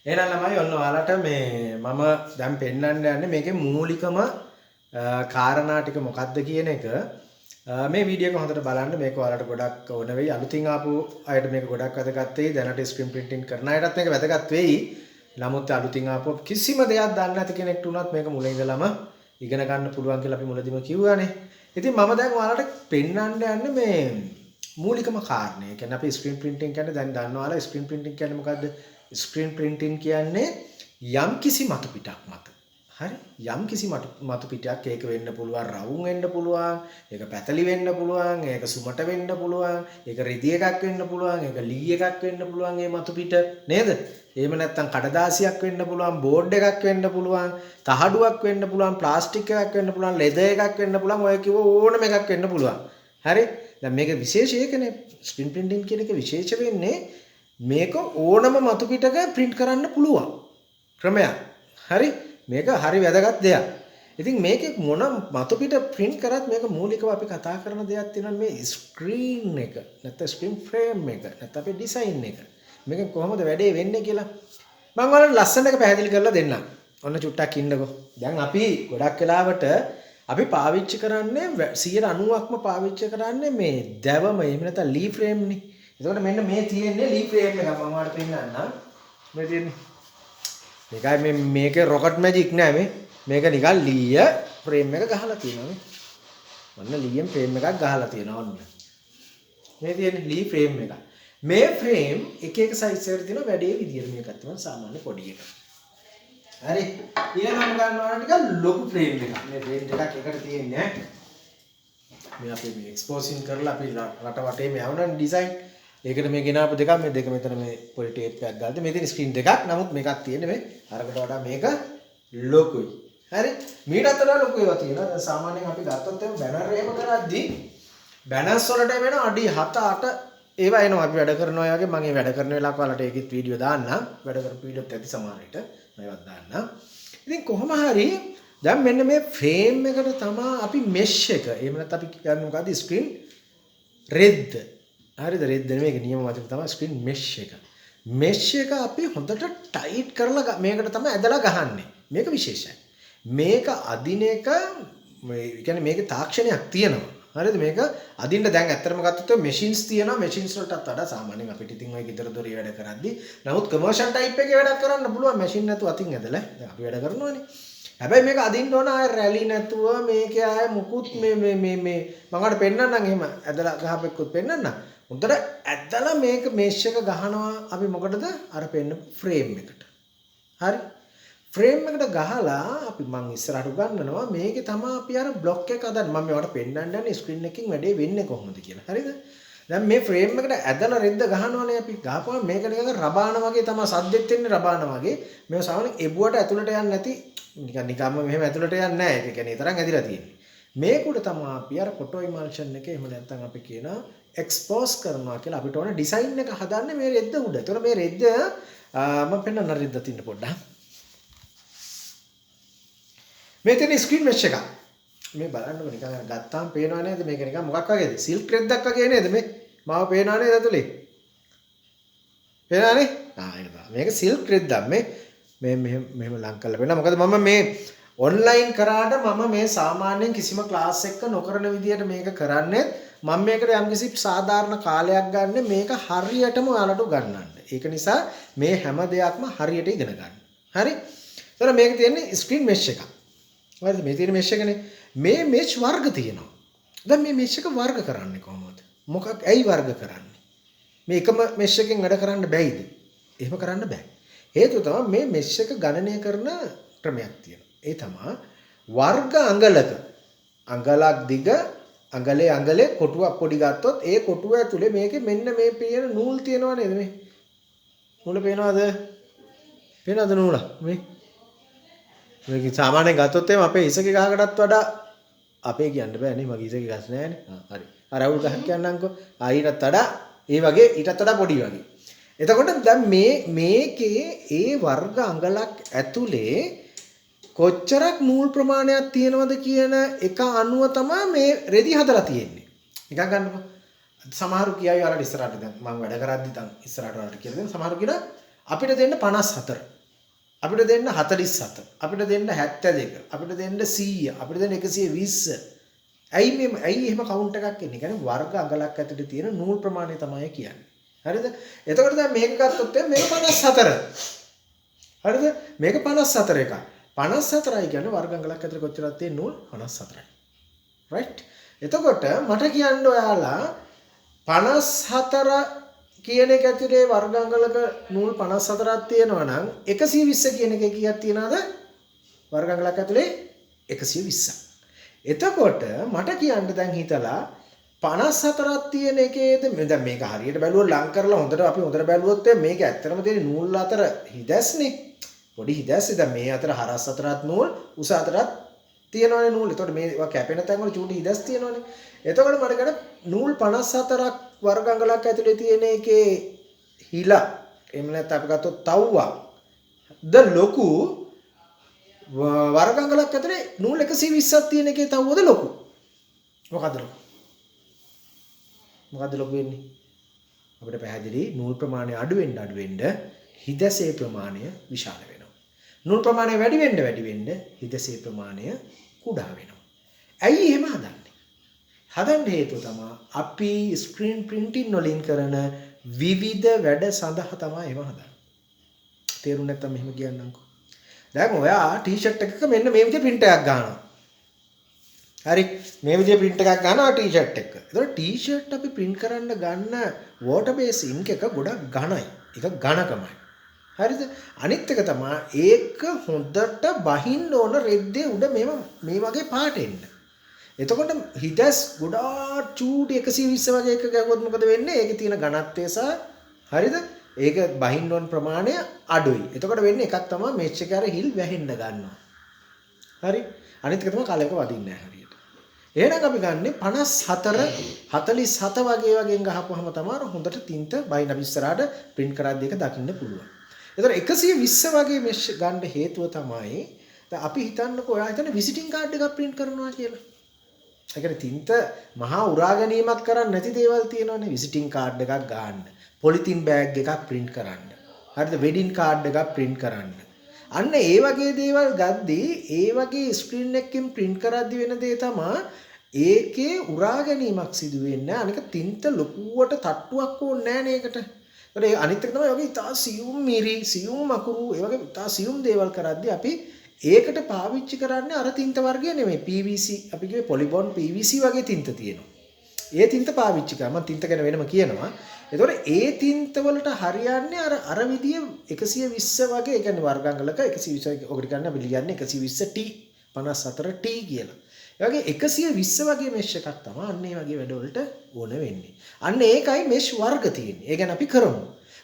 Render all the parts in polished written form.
එහෙනම් ළමයි ඔන්න ඔයාලට මේ මම දැන් පෙන්නන්න යන්නේ මේකේ මූලිකම කාරණා ටික මොකක්ද කියන එක මේ වීඩියෝ එක හොඳට බලන්න මේක ඔයාලට ගොඩක් ඕන වෙයි අලුතින් ආපු අයට මේක ගොඩක් වැදගත් වෙයි දැනට ස්ක්‍රීන් ප්‍රින්ටින් කරන අයටත් මේක වැදගත් වෙයි නමුත් අලුතින් ආපු කිසිම දෙයක් දන්නේ නැති කෙනෙක්ට උනත් මේක මුල ඉඳලම ඉගෙන ගන්න පුළුවන් කියලා අපි මුලදීම කිව්වානේ ඉතින් මම දැන් ඔයාලට පෙන්නන්න යන්නේ මේ මූලිකම කාරණේ. ඒ කියන්නේ අපි ස්ක්‍රීන් ප්‍රින්ටින් කියන්නේ දැන් දන්නවලා ස්ක්‍රීන් ප්‍රින්ටින් කියන්නේ මොකද්ද? ස්ක්‍රීන් ප්‍රින්ටින් කියන්නේ යම්කිසි මතු පිටක් මත. හරි? යම්කිසි මතු පිටයක් ඒක වෙන්න පුළුවන් රවුම් වෙන්න පුළුවන්, ඒක පැතලි වෙන්න පුළුවන්, ඒක සුමට වෙන්න පුළුවන්, ඒක රිදි එකක් වෙන්න පුළුවන්, ඒක ලී එකක් වෙන්න පුළුවන් මේ මතු පිට නේද? එහෙම නැත්නම් කඩදාසියක් වෙන්න පුළුවන්, බෝඩ් එකක් වෙන්න පුළුවන්, තහඩුවක් වෙන්න පුළුවන්, ප්ලාස්ටික් එකක් වෙන්න පුළුවන්, ලෙදර් එකක් වෙන්න පුළුවන්, ඔය කිව්ව ඕනම එකක් වෙන්න පුළුවන්. හරි? දැන් මේක විශේෂ එකනේ ස්ක්‍රීන් ප්‍රින්ටින් කියන එක විශේෂ වෙන්නේ මේක ඕනම මතු පිටක print කරන්න පුළුවන් ක්‍රමයක්. හරි? මේක හරි වැදගත් දෙයක්. ඉතින් මේකේ මොන මතු පිට print කරත් මේක මූලිකව අපි කතා කරන දෙයක් තියෙනවා මේ ස්ක්‍රීන් එක. නැත්නම් ස්ක්‍රීන් ෆ්‍රේම් එක. නැත්නම් අපේ ඩිසයින් එක. මේකෙන් කොහොමද වැඩේ වෙන්නේ කියලා මම ඔයාලට ලස්සන එක පැහැදිලි කරලා දෙන්නම්. ඔන්න චුට්ටක් ඉන්නකෝ. දැන් අපි ගොඩක් වෙලාවට අපි පාවිච්චි කරන්නේ 90%ක්ම පාවිච්චි කරන්නේ මේ දැවම එහෙම නැත්නම් ලී ෆ්‍රේම් නේ. එතකොට මෙන්න මේ තියෙන්නේ ලී ෆ්‍රේම් එක මම ඔයාලට පෙන්නන්නම්. මේ තියෙන්නේ. මේකයි මේකේ රොකට් මැජික් නෑ මේ. මේක නිකන් ලීය ෆ්‍රේම් එක ගහලා තියෙනවා මේ. ඔන්න ලීයෙන් ෆ්‍රේම් එකක් ගහලා තියෙනවා ඔන්න. මේ තියෙන්නේ ලී ෆ්‍රේම් එක. මේ ෆ්‍රේම් එක එක සයිස් එකට තියෙන වැඩේ විදියට මේකත් තමයි සාමාන්‍ය පොඩි එක. හරි ඊළඟට ගන්නවා ටික ලොකු ෆ්‍රේම් එකක්. මේ ෆ්‍රේම් දෙකක් එකට තියෙන්නේ මේ අපි මේ එක්ස්පෝසින් කරලා අපි රට වටේ මේ යවන ඩිසයින්. ඒකට මේ ගෙනාපු දෙකක් මේ දෙක මෙතන මේ පොඩි ටේප් එකක් ගාලා මේ තියෙන ස්ක්‍රීන් දෙකක්. නමුත් මේකක් තියෙන්නේ මේ අරකට වඩා මේක ලොකුයි. හරි මීටත් වඩා ලොකු ඒවා තියෙනවා. දැන් සාමාන්‍යයෙන් අපි ගත්තොත් එහෙනම් බැනර් එහෙම කරද්දී බැනර්ස් වලට වෙන අඩි 7 8 ඒවා එනවා අපි වැඩ කරනවා වගේ මම මේ වැඩ කරන වෙලාවක ඔයාලට ඒකෙත් වීඩියෝ දාන්නම්. වැඩ කරපු වීඩියෝත් ඇති සමහර විට. මේවත් දාන්න. ඉතින් කොහොම හරි දැන් මෙන්න මේ ෆ්‍රේම් එකට තමයි අපි මෙෂ් එක. එහෙම නැත්නම් අපි කියන්නේ මොකද්ද? ස්ක්‍රීන් රෙද්ද. හරිද? රෙද්ද නෙමෙයි නියම වචන තමයි ස්ක්‍රීන් මෙෂ් එක. මෙෂ් එක අපි හොඳට ටයිට් කරලා මේකට තමයි ඇදලා ගහන්නේ. මේක විශේෂයි. මේක අදින එක මේ කියන්නේ මේකේ තාක්ෂණයක් තියෙනවා. හරිද? මේක අදින්න දැන් ඇත්තටම ගත්තොත් මැෂින්ස් තියෙනවා. මැෂින්ස් වලටත් වඩා සාමාන්‍යයෙන් අපිට ඉතින් ඔය ගෙදර දොරේ වැඩ කරද්දී නමුත් කමර්ෂල් ටයිප් එකේ වැඩක් කරන්න පුළුවන් මැෂින් නැතුව අතින් ඇදලා. දැන් අපි වැඩ කරනවානේ. හැබැයි මේක අදින්න ඕන ආය රැලි නැතුව මේකේ ආය මුකුත් මේ මම අර පෙන්නන්නම් එහෙම ඇදලා ගහපෙකුත් පෙන්නන්නම්. හොඳට ඇදලා මේක මෙෂ් එක ගහනවා අපි මොකටද? අර පෙන්න ෆ්‍රේම් එකට. හරි? ෆ්‍රේම් එකට ගහලා අපි මම ඉස්සරහට උගන්වනවා මේකේ තමයි අපි අර බ්ලොක් එක හදන්නේ. මම මේවට පෙන්නන්න යන්නේ ස්ක්‍රීන් එකකින් වැඩේ වෙන්නේ කොහොමද කියලා. හරිද? දැන් මේ ෆ්‍රේම් එකට ඇදලා රෙද්ද ගහනවනේ අපි. ගහපුවම මේක නිකන් රබාන වගේ තමයි සද්දෙත් එන්නේ රබාන වගේ. මේක සාමාන්‍යයෙන් එබුවට ඇතුළට යන්නේ නැති නිකම්ම මෙහෙම ඇතුළට යන්නේ නැහැ. ඒක කියන්නේ තරම් ඇදිලා තියෙන්නේ. මේක උඩ තමයි අපි අර ෆොටෝ ඉමල්ෂන් එක එහෙම නැත්නම් අපි කියන එක්ස්පෝස් කරනවා කියලා අපිට ඕන ඩිසයින් එක හදන්නේ මේ රෙද්ද උඩ. ඒතකොට මේ රෙද්ද මම පෙන්නන්න රෙද්ද තින්න පොඩ්ඩක්. මේ තියෙන ස්ක්‍රීන් මෙෂ් එක. මේ බලන්නකො නිකන් ගත්තාම පේනව නේද මේක නිකන් මොකක් වගේද? සිල්ක් රෙද්දක් වගේ නේද මේ? මාව පේනව නේද ඇතුලේ? පේනවනේ? එනවා. මේක සිල්ක් රෙද්දක් මේ මෙහෙම ලං කරලා පෙන්නන. මොකද මම මේ ඔන්ලයින් කරාට මම මේ සාමාන්‍යයෙන් කිසිම ක්ලාස් එකක නොකරන විදියට මේක කරන්නේ මම මේකට යම්කිසි සාධාරණ කාලයක් ගන්න මේක හරියටම ඔයාලට උගන්වන්න. ඒක නිසා මේ හැම දෙයක්ම හරියට ඉගෙන ගන්න. හරි? ඒතර මේක තියෙන්නේ ස්ක්‍රීන් මෙෂ් එකක්. හරිද? මේ තියෙන මෙෂ් එකනේ. මේ මෙෂ් වර්ග තියෙනවා. දැන් මේ මෙෂ් එක වර්ග කරන්නේ කොහොමද? ඇයි වර්ග කරන්නේ? මේ එකම මෙෂ් එකෙන් වැඩ කරන්න බැයිද? එහෙම කරන්න බෑ. හේතුව තමයි මේ මෙෂ් එක ගණනය කරන ක්‍රමයක් තියෙනවා. ඒ තමයි වර්ග අඟලක අඟලක් දිග අඟලේ කොටුවක් පොඩි ගත්තොත් ඒ කොටුව ඇතුලේ මේකේ මෙන්න මේ පේන නූල් තියෙනව නේද මේ? නූල පේනවද? පේනවද නූල? මේක සාමාන්‍යයෙන් ගත්තොත් එහෙම අපේ ඉසකේ ගහකටත් වඩා අපේ කියන්න බෑනේ මගේ ඉසකේ ගස් නෑනේ. හරි. අර අවුල් ගහක් කියන්නම්කෝ. ඊටත් වඩා ඒ වගේ ඊටත් වඩා පොඩි වගේ. එතකොට දැන් මේකේ ඒ වර්ග අඟලක් ඇතුලේ කොච්චරක් නූල් ප්‍රමාණයක් තියෙනවද කියන එක අනුව තමයි මේ රෙදි හදලා තියෙන්නේ. නිකන් ගන්නකො. සමහරු කියයි ඔයාලට ඉස්සරහට දැන් මම වැඩ කරද්දි තන් ඉස්සරහට ඔයාලට කියලා දෙන්න. සමහරු කියනවා අපිට දෙන්න 54. අපිට දෙන්න 47, අපිට දෙන්න 72, අපිට දෙන්න 100, අපිට දෙන්න 120. ඇයි එහෙම කවුන්ට් එකක් එන්නේ? කියන්නේ වර්ග අඟලක් ඇතුලේ තියෙන නූල් ප්‍රමාණය තමයි කියන්නේ. හරිද? එතකොට දැන් මේක ගත්තොත් මේක 54. හරිද? මේක 54 එකක්. 54යි කියන්නේ වර්ග අඟලක් ඇතුලේ කොච්චරක් තියෙන නූල් 54යි. right? එතකොට මට කියන්න ඔයාලා 54 කියන එක ඇතුලේ වර්ග අඟලක නූල් 54ක් තියෙනවා නම් 120 කියන එකේ කීයක් තියනවද? වර්ග අඟලක් ඇතුලේ 120ක්. එතකොට මට කියන්න දැන් හිතලා 54ක් තියෙන එකේද දැන් මේක හරියට බැලුවොත් ලං කරලා අපි හොඳට බැලුවොත් මේක ඇත්තටම තියෙන නූල් අතර හිදැස්නේ. පොඩි හිදැස්සේ දැන් මේ අතර හරස් අතරත් නූල් උස අතරත් තියෙනවනේ නූල්. එතකොට මේවා කැපෙන තැන් වල චූටි හිදැස් තියෙනවනේ. එතකොට මට ගන්න නූල් 54ක් වර්ග අඟලක් ඇතුලේ තියෙන එකේ හිලා එහෙම නැත්නම් අපි ගත්තොත් තව්වා ද ලොකු වර්ග අඟලක් ඇතුලේ නූල් 120ක් තියෙන එකේ තව්වද ලොකු? මොකද්ද ලොකු? මොකද්ද ලොකු වෙන්නේ? අපිට පැහැදිලි නූල් ප්‍රමාණය අඩු වෙන්න හිදැසේ ප්‍රමාණය විශාල වෙනවා. නූල් ප්‍රමාණය වැඩි වෙන්න හිදැසේ ප්‍රමාණය කුඩා වෙනවා. ඇයි එහෙම හදන්නේ? හදන්න හේතුව තමයි අපි ස්ක්‍රීන් ප්‍රින්ටින් වලින් කරන විවිධ වැඩ සඳහා තමයි ඒව හදන්නේ. තේරුම් නැත්නම් මෙහෙම කියන්නම්කෝ. දැන් ඔයා ටී-ෂර්ට් එකක මෙන්න මේ විදිහේ print එකක් ගන්නවා. හරි මේ විදිහේ print එකක් ගන්නවා ටී-ෂර්ට් එක. ඒතකොට ටී-ෂර්ට් අපි print කරන්න ගන්න water base ink එක ගොඩක් ඝනයි. ඒක ඝනකමයි. හරිද? අනිත් එක තමයි ඒක හොඳට බහින්න ඕන රෙද්දේ උඩ මේ වගේ පාට එන්න. එතකොට හිදැස් ගොඩාක් චූටි 120 වගේ එක ගැහුවොත් මොකද වෙන්නේ? ඒකේ තියෙන ඝනත්වය සහ හරිද? ඒක බහින්න ඕන ප්‍රමාණය අඩුයි. එතකොට වෙන්නේ එකක් තමයි මෙච් එකේ අර හිල් වැහෙන්න ගන්නවා. හරි? අනිත් එක තමයි කලයක වදින්නේ නැහැ හරියට. එහෙනම් අපි ගන්නෙ 54 47 වගේන් ගහපුවාම තමයි හොඳට තින්ත බයින් අපි ඉස්සරහට print කරද්දී ඒක දකින්න පුළුවන්. එතකොට 120 වගේ මෙෂ් ගන්න හේතුව තමයි දැන් අපි හිතන්නකෝ ඔයා හිතන්නේ විසිටින් කාඩ් එකක් print කරනවා කියලා. ඒ කියන්නේ තින්ත මහා උරා ගැනීමක් කරන්නේ නැති දේවල් තියෙනවානේ. විසිටින් කාඩ් එකක් ගන්න. පොලිතින් බෑග් එකක් print කරන්න. හරිද? වෙඩින් කාඩ් එකක් print කරන්න. අන්න ඒ වගේ දේවල් ගද්දී ඒ වගේ ස්ක්‍රීන් එකකින් print කරද්දී වෙන දේ තමයි ඒකේ උරා ගැනීමක් සිදු වෙන්නේ. අනික තින්ත ලොකුවට තට්ටුවක් ඕනේ නැහැ නේකට. ඒ අනිත් එක තමයි වගේ ඉතා සියුම් මිරි සියුම් අකුරු ඒ වගේ ඉතා සියුම් දේවල් කරද්දී අපි ඒකට පාවිච්චි කරන්නේ අර තින්ත වර්ගය නෙමෙයි PVC අපි කිව්වේ පොලිබොන්ඩ් PVC වගේ තින්ත තියෙනවා. ඒ තින්ත පාවිච්චි කරා මම තින්ත ගැන වෙනම කියනවා. ඒතකොට ඒ තින්ත වලට හරියන්නේ අර විදිය 120 වගේ ඒ කියන්නේ වර්ගාංගලක 120 ඔකට ගන්න අපි ලියන්නේ 120T 54T කියලා. ඒ වගේ 120 වගේ මෙෂ් එකක් තමයි අන්න ඒ වගේ වැඩවලට ඕන වෙන්නේ. අන්න ඒකයි මෙෂ් වර්ග තියෙන්නේ. ඒ ගැන අපි කරමු.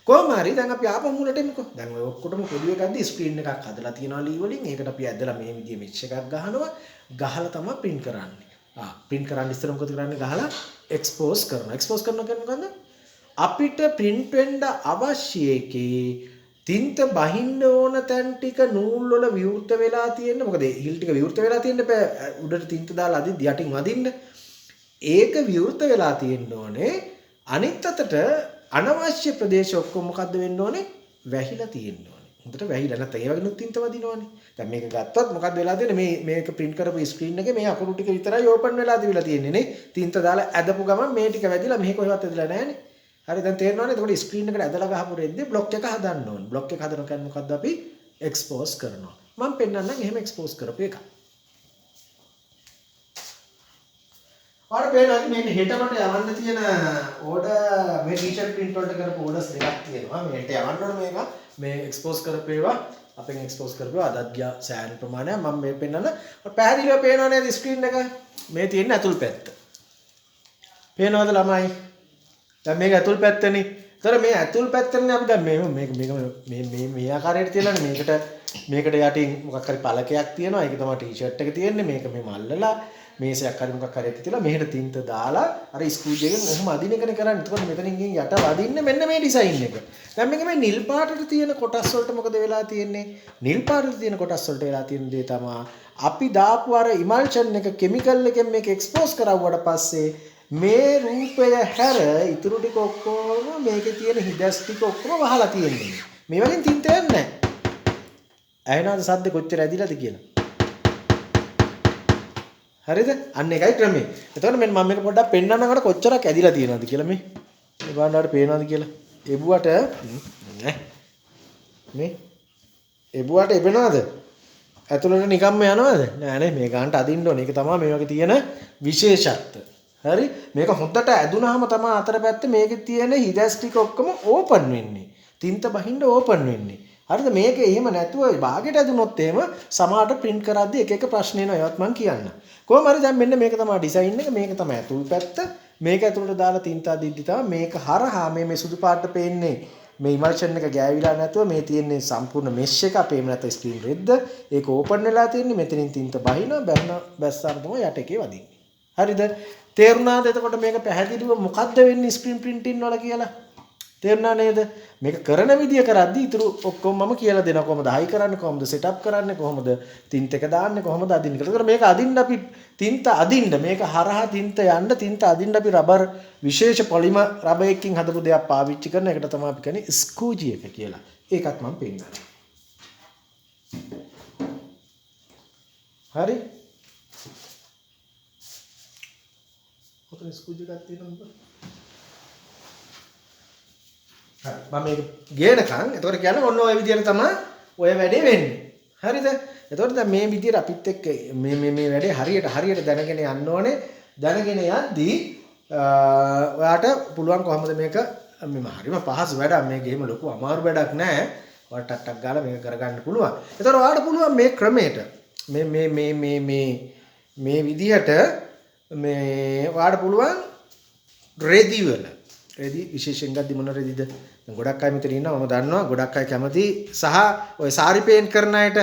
කොහොම හරි දැන් අපි ආපහු මුලට එමුකෝ. දැන් ඔය ඔක්කොටම පොඩි එකක්දී ස්ක්‍රීන් එකක් හදලා තියනවා ලී වලින්. ඒකට අපි ඇදලා මේ විදිහේ මෙෂ් එකක් ගහනවා. ගහලා තමයි print කරන්නේ. print කරන්න ඉස්සර මොකද කරන්නේ? ගහලා expose කරනවා. expose කරනවා කියන්නේ මොකද්ද? අපිට print වෙන්න අවශ්‍ය එකේ තින්ත බහින්න ඕන තැන් ටික නූල් වල විවෘත වෙලා තියෙන්න. මොකද හිල් ටික විවෘත වෙලා තියෙන්න බෑ. උඩට තින්ත දාලා අදින් යටින් වදින්න. ඒක විවෘත වෙලා තියෙන්න ඕනේ. අනිත් අතට අනවශ්‍ය ප්‍රදේශ ඔක්කොම මොකද්ද වෙන්න ඕනේ? වැහිලා තියෙන්න ඕනේ. හොඳට වැහිලා නැත්නම් ඒ වගේ තින්ත වදිනවනේ. දැන් මේක ගත්තොත් මොකද්ද වෙලා තියෙන්නේ? මේක print කරපු ස්ක්‍රීන් එකේ මේ අකුරු ටික විතරයි ඕපන් වෙලා තිබිලා තියෙන්නේ නේ. තින්ත දාලා ඇදපු ගමන් මේ ටික වැදිලා මෙහෙ කොහෙවත් ඇදලා නැහැ නේ. හරි දැන් තේරෙනවනේ. එතකොට ස්ක්‍රීන් එකට ඇදලා ගහපු රෙද්දේ බ්ලොක් එක හදන්න ඕනේ. බ්ලොක් එක හදනවා කියන්නේ මොකද්ද? අපි එක්ස්පෝස් කරනවා. මම පෙන්නන්නම් එහෙම එක්ස්පෝස් කරපු එක. ඔයාලට පේනවා මේක හෙටමට යවන්න තියෙන ඕඩර් මේ ටී-ෂර්ට් print වලට කරපු ඕඩර්ස් දෙකක් තියෙනවා. මේ හෙට යවන්න ඕන මේක. මේ එක්ස්පෝස් කරපු ඒවා අපෙන් එක්ස්පෝස් කරපු අදත් ගියා සෑහෙන ප්‍රමාණයක්. මම මේ පෙන්නන්න. පැහැදිලිව පේනව නේද ස්ක්‍රීන් එක? මේ තියෙන ඇතුල් පැත්ත. පේනවද ළමයි? දැන් මේක ඇතුල් පැත්තනේ. ඒතර මේ ඇතුල් පැත්තනේ අපි දැන් මේ ආකාරයට තියලානේ මේකට යටින් මොකක් හරි පළකයක් තියෙනවා. ඒක තමයි ටී-ෂර්ට් එක තියෙන්නේ. මේක මේ මල්ලලා මේසයක් හරි මොකක් හරි තියලා මෙහෙට තින්ත දාලා අර ස්ක්‍රූජ් එකෙන් ඔහොම අදින එකනේ කරන්නේ. එතකොට මෙතනින් ගින් යට වදින්න මෙන්න මේ ඩිසයින් එක. දැන් මේක මේ නිල් පාටට තියෙන කොටස් වලට මොකද වෙලා තියෙන්නේ? නිල් පාටට තියෙන කොටස් වලට වෙලා තියෙන දේ තමයි අපි දාපු අර ඉමල්ෂන් එක කිමිකල් එකෙන් මේක එක්ස්පෝස් කරවුවට පස්සේ මේ රූපය හැර ඉතුරු ටික ඔක්කොම මේකේ තියෙන හිදස් ටික ඔක්කොම වහලා තියෙන්නේ. මේ වලින් තින්ත යන්නේ නැහැ. ඇහෙනවද සද්ද කොච්චර ඇදිලාද කියලා? හරිද? අන්න එකයි ක්‍රමය. එතකොට මෙන්න මම මේක පොඩ්ඩක් පෙන්නන්නකට කොච්චරක් ඇදිලා තියෙනවද කියලා මේ. මේ බලන්නට පේනවද කියලා. එබුවට නෑ. මේ එබුවට එපෙනවද? ඇතුළට නිකම්ම යනවද? නෑ නේ මේ ගන්නට අදින්න ඕනේ. ඒක තමයි මේ වගේ තියෙන විශේෂත්වය. හරි? මේක හොඳට ඇදුනහම තමයි අතර පැත්තේ මේකේ තියෙන හිදැස් ටික ඔක්කොම ඕපන් වෙන්නේ. තින්ත බහින්න ඕපන් වෙන්නේ. හරිද? මේක එහෙම නැතුව භාගයට ඇදුනොත් එහෙම සමහරට print කරද්දී එක එක ප්‍රශ්න එනවා. ඒවත් මම කියන්න. කොහොම හරි දැන් මෙන්න මේක තමයි ඩිසයින් එක. මේක තමයි ඇතුල් පැත්ත. මේක ඇතුළට දාලා තින්ත අදිද්දි තමයි මේක හරහා මේ සුදු පාට පේන්නේ. මේ ඉමල්ෂන් එක ගෑවිලා නැතුව මේ තියෙන්නේ සම්පූර්ණ මෙෂ් එක අපේම නැත්නම් ස්ක්‍රීන් රෙද්ද. ඒක ඕපන් වෙලා තියෙන්නේ. මෙතනින් තින්ත බහිනවා. බැස්සාම තමයි යට එකේ වදින්නේ. හරිද? තේරුණාද එතකොට මේක පැහැදිලිව මොකද්ද වෙන්නේ ස්ක්‍රීන් ප්‍රින්ටින් වල කියලා? තේරුණා නේද? මේක කරන විදිය කරද්දි ඊටු ඔක්කොම මම කියලා දෙනවා කොහොමද හයි කරන්නේ කොහොමද සෙටප් කරන්නේ කොහොමද තින්ත එක දාන්නේ කොහොමද අදින්නේ කියලා. ඒකට මේක අදින්න අපි තින්ත අදින්න මේක හරහා තින්ත යන්න තින්ත අදින්න අපි රබර් විශේෂ පොලිමර් රබර් එකකින් හදපු දෙයක් පාවිච්චි කරන එකට තමයි අපි කියන්නේ ස්කූජි එක කියලා. ඒකත් මම පෙන්නනවා. හරි? ඔතන ස්කූජි එකක් තියෙනවද? මම මේක ගේනකම් එතකොට කියන්නේ ඔන්න ඔය විදියට තමයි ඔය වැඩේ වෙන්නේ. හරිද? එතකොට දැන් මේ විදියට අපිත් එක්ක මේ වැඩේ හරියට දැනගෙන යන්න ඕනේ. දැනගෙන යද්දී ඔයාට පුළුවන් කොහොමද මේක හරිම පහසු වැඩක්. මේක එහෙම ලොකු අමාරු වැඩක් නෑ. ඔයාලට ටක් ගාලා මේක කරගන්න පුළුවන්. එතකොට ඔයාට පුළුවන් මේ ක්‍රමයට මේ විදියට මේ ඔයාට පුළුවන් රෙදි වල රෙදි විශේෂයෙන් ගද්දි මොන රෙදිද? දැන් ගොඩක් අය මෙතන ඉන්නවා මම දන්නවා ගොඩක් අය කැමති සහ ඔය සාරි පේන්ට් කරන අයට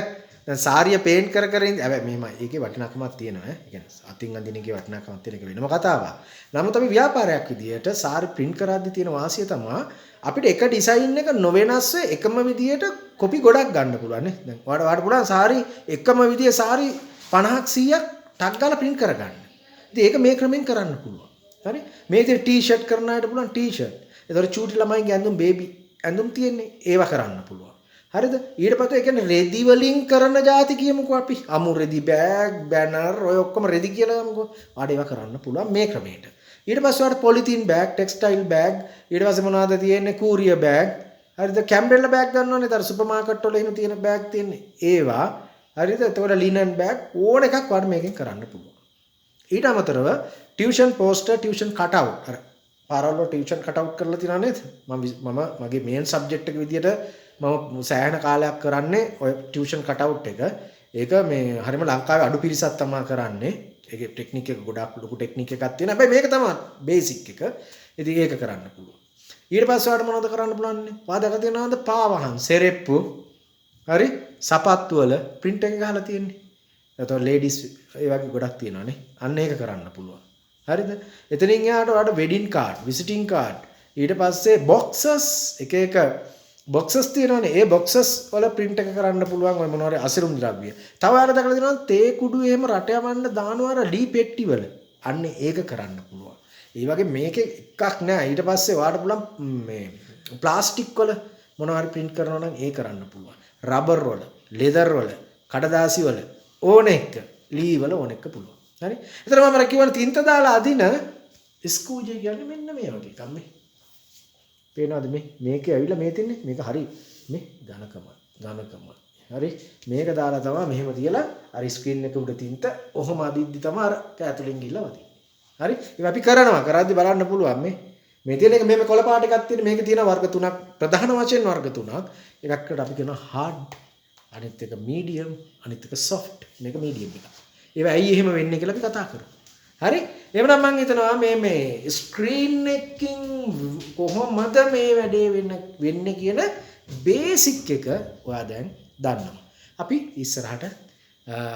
දැන් සාරිය පේන්ට් කර ඉඳ හැබැයි මෙහෙමයි ඒකේ වටිනාකමක් තියෙනවා ඈ. ඒ කියන්නේ අතින් අඳින එකේ වටිනාකමක් තියෙන එක වෙනම කතාවක්. නමුත් අපි ව්‍යාපාරයක් විදියට සාරි print කරද්දි තියෙන වාසිය තමයි අපිට එක ඩිසයින් එක නොවෙනස්ව එකම විදියට කොපි ගොඩක් ගන්න පුළුවන් නේ. දැන් ඔයාලට පුළුවන් සාරි එකම විදිය සාරි 50ක් 100ක් ටක් ගාලා print කරගන්න. ඉතින් ඒක මේ ක්‍රමෙන් කරන්න පුළුවන්. හරි මේ විදිහට ටී-ෂර්ට් කරන අයට පුළුවන් ටී-ෂර්ට්. ඒතකොට චූටි ළමයින්ගේ ඇඳුම් බේබි ඇඳුම් තියෙන්නේ ඒවා කරන්න පුළුවන්. හරිද? ඊට පස්සේ ඒ කියන්නේ රෙදි වලින් කරන જાති කියමුකෝ අපි. අමු රෙදි බෑග්, බැනර් ඔය ඔක්කොම රෙදි කියලා ගමුකෝ. ආඩ ඒවා කරන්න පුළුවන් මේ ක්‍රමයට. ඊට පස්සේ වල පොලිතින් බෑග්, ටෙක්ස්ටයිල් බෑග්, ඊට පස්සේ මොනවද තියෙන්නේ? කූරිය බෑග්. හරිද? කැම්බරෙල්ලා බෑග් ගන්නවනේ. ඒතර සුපර් මාකට් වල එහෙම තියෙන බෑග් තියෙන්නේ. ඒවා හරිද? එතකොට ලිනන් බෑග් ඕන එකක් වඩ මේකෙන් කරන්න පුළුවන්. ඊට අමතරව ටියුෂන් පෝස්ටර් ටියුෂන් කටවුට් අර පාරවල් වල ටියුෂන් කටවුට් කරලා තියනවා නේද? මම මගේ මේන් සබ්ජෙක්ට් එක විදියට මම සෑහෙන කාලයක් කරන්නේ ඔය ටියුෂන් කටවුට් එක. ඒක මේ හරියම ලංකාවේ අඩු පිරිසක් තමයි කරන්නේ. ඒකේ ටෙක්නික් එක ගොඩක් ලොකු ටෙක්නික් එකක් තියෙනවා. හැබැයි මේක තමයි බේසික් එක. ඉතින් ඒක කරන්න පුළුවන්. ඊට පස්සේ ඔයාලට මොනවද කරන්න පුළුවන්නේ? වාදක තියෙනවද? පාවහන්, සෙරෙප්පු, හරි? සපත්තු වල print එක ගහලා තියෙන්නේ. එතකොට ලේඩිස් ඒ වගේ ගොඩක් තියෙනවානේ. අන්න ඒක කරන්න පුළුවන්. හරිද? එතනින් එහාට ඔයාලට වෙඩින් කාඩ්, විසිටින් කාඩ්, ඊට පස්සේ බොක්සස් එක බොක්සස් තියෙනවානේ. ඒ බොක්සස් වල print එක කරන්න පුළුවන් ඔය මොනවාරි අසිරුම් ද්‍රව්‍ය. තව ඔයාලා දැකලා තියෙනවා තේ කුඩු එහෙම රට යවන්න දානවා අර ලී පෙට්ටි වල. අන්න ඒක කරන්න පුළුවන්. ඒ වගේ මේකේ එකක් නෑ. ඊට පස්සේ ඔයාලට පුළුවන් මේ ප්ලාස්ටික් වල මොනවාරි print කරනවා නම් ඒ කරන්න පුළුවන්. රබර් වල, ලෙදර් වල, කඩදාසි වල ඕන එක ලී වල ඕන එක පුළුවන්. හරි? එතන මම කියවන තින්ත දාලා අදින ස්කූජේ කියන්නේ මෙන්න මේ වගේ එකක් මේ. පේනවද මේ? මේකේ ඇවිල්ලා මේ තින්නේ මේක හරි මේ ඝනකම. හරි? මේක දාලා තමයි මෙහෙම තියලා අර ස්ක්‍රීන් එක උඩ තින්ත ඔහොම අදිද්දි තමයි අර කැතුලින් ගිහලා වදින්නේ. හරි? ඒක අපි කරනවා. කරද්දි බලන්න පුළුවන් මේ තියෙන එක මෙහෙම කොළ පාට එකක් තියෙන මේකේ තියෙන වර්ග තුනක් ප්‍රධාන වශයෙන් වර්ග තුනක්. එකකට අපි කියනවා hard අනිත් එක medium අනිත් එක soft මේක medium එක. ඒවා ඇයි එහෙම වෙන්නේ කියලා අපි කතා කරමු. හරි? එහෙනම් මම හිතනවා මේ ස්ක්‍රීන් එකකින් කොහොමද මේ වැඩේ වෙන්නේ කියන බේසික් එක ඔයා දැන් දන්නවා. අපි ඉස්සරහට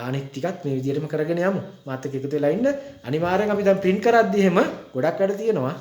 අනිත් ටිකත් මේ විදිහටම කරගෙන යමු. මාත් එක්ක එකතු වෙලා ඉන්න. අනිවාර්යෙන් අපි දැන් print කරද්දී එහෙම ගොඩක් වැඩ තියෙනවා.